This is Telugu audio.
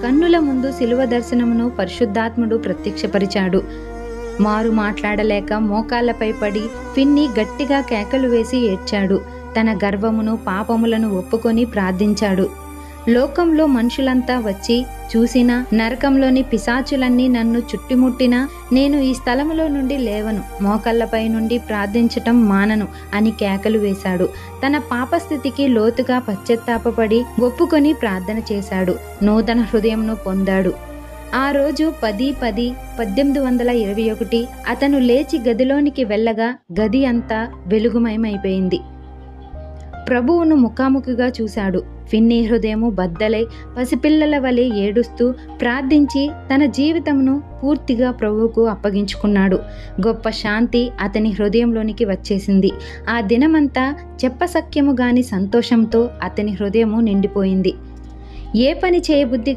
కన్నుల ముందు శిలువ దర్శనమును పరిశుద్ధాత్ముడు ప్రత్యక్షపరిచాడు. మారు మాట్లాడలేక మోకాళ్లపై పడి ఫిన్నీ గట్టిగా కేకలు వేసి ఏడ్చాడు. తన గర్వమును పాపములను ఒప్పుకొని ప్రార్థించాడు. లోకంలో మనుషులంతా వచ్చి చూసినా, నరకంలోని పిశాచులన్నీ నన్ను చుట్టుముట్టినా నేను ఈ స్థలములో నుండి లేవను, మోకాళ్లపై నుండి ప్రార్థించటం మానను అని కేకలు వేశాడు. తన పాపస్థితికి లోతుగా పశ్చాత్తాపపడి ఒప్పుకొని ప్రార్థన చేశాడు. నూతన హృదయంను పొందాడు. ఆ రోజు 10/10/1821 అతను లేచి గదిలోనికి వెళ్ళగా గది అంతా వెలుగుమయమైపోయింది. ప్రభువును ముఖాముఖిగా చూశాడు. ఫిన్నీ హృదయము బద్దలై పసిపిల్లల వలె ఏడుస్తూ ప్రార్థించి తన జీవితమును పూర్తిగా ప్రభువుకు అప్పగించుకున్నాడు. గొప్ప శాంతి అతని హృదయంలోనికి వచ్చేసింది. ఆ దినమంతా చెప్పసఖ్యము గాని సంతోషంతో అతని హృదయము నిండిపోయింది. ఏ పని చేయబుద్ధి